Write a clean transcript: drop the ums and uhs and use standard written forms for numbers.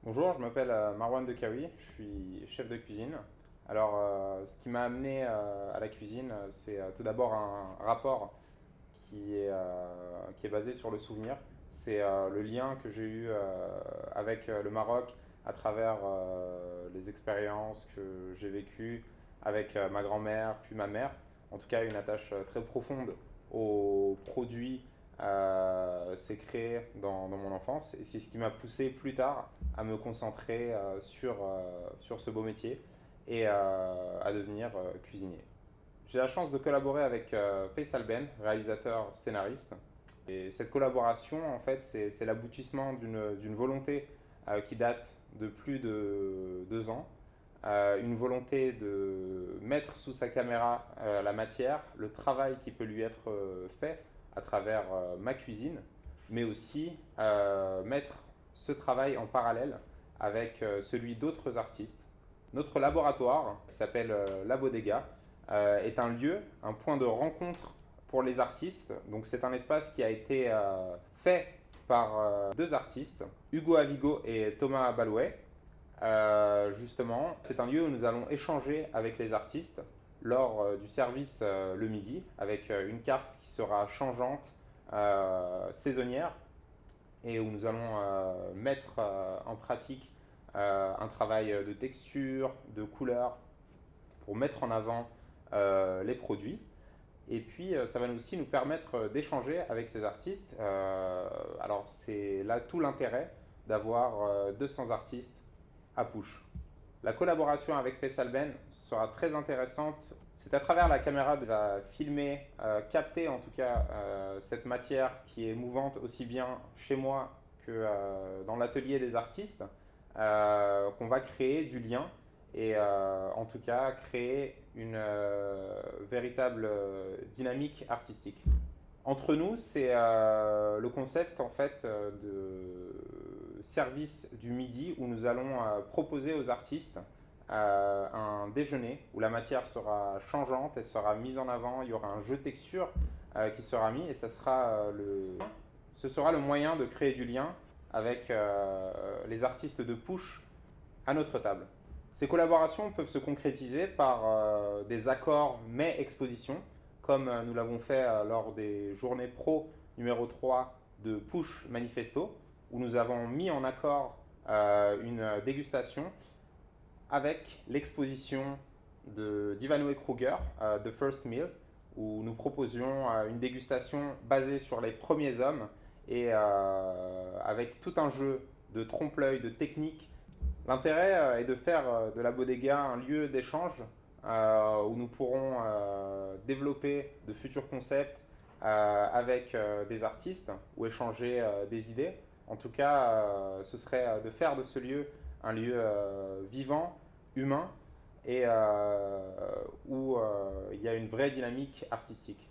Bonjour, je m'appelle Marwan Dekawi, je suis chef de cuisine. Alors, ce qui m'a amené à la cuisine, c'est tout d'abord un rapport qui est basé sur le souvenir. C'est le lien que j'ai eu avec le Maroc à travers les expériences que j'ai vécues avec ma grand-mère, puis ma mère. En tout cas, une attache très profonde aux produits s'est créée dans mon enfance. Et c'est ce qui m'a poussé plus tard à me concentrer sur ce beau métier et à devenir cuisinier. J'ai la chance de collaborer avec Faisal Ben, réalisateur scénariste. Et cette collaboration, en fait, c'est l'aboutissement d'une volonté qui date de plus de 2 ans. Une volonté de mettre sous sa caméra la matière, le travail qui peut lui être fait à travers ma cuisine, mais aussi mettre ce travail en parallèle avec celui d'autres artistes. Notre laboratoire, qui s'appelle La Bodega, est un lieu, un point de rencontre pour les artistes. Donc c'est un espace qui a été fait par deux artistes, Hugo Avigo et Thomas Balouet. Justement, c'est un lieu où nous allons échanger avec les artistes lors du service le midi, avec une carte qui sera changeante, saisonnière, et où nous allons mettre en pratique un travail de texture, de couleur, pour mettre en avant les produits. Et puis, ça va aussi nous permettre d'échanger avec ces artistes. Alors, c'est là tout l'intérêt d'avoir 200 artistes à Push. La collaboration avec Faisal Ben sera très intéressante. C'est à travers la caméra de va filmer, capter en tout cas cette matière qui est mouvante aussi bien chez moi que dans l'atelier des artistes, qu'on va créer du lien et en tout cas créer une véritable dynamique artistique. Entre nous, c'est le concept en fait de service du midi où nous allons proposer aux artistes un déjeuner où la matière sera changeante, elle sera mise en avant, il y aura un jeu texture qui sera mis et ce sera le moyen de créer du lien avec les artistes de Push à notre table. Ces collaborations peuvent se concrétiser par des accords mais expositions, comme nous l'avons fait lors des journées pro numéro 3 de Push Manifesto, où nous avons mis en accord une dégustation avec l'exposition d'Ivanhoe Kruger, The First Meal, où nous proposions une dégustation basée sur les premiers hommes et avec tout un jeu de trompe-l'œil, de technique. L'intérêt est de faire de la bodega un lieu d'échange où nous pourrons développer de futurs concepts avec des artistes ou échanger des idées. En tout cas, ce serait de faire de ce lieu un lieu vivant, humain et où il y a une vraie dynamique artistique.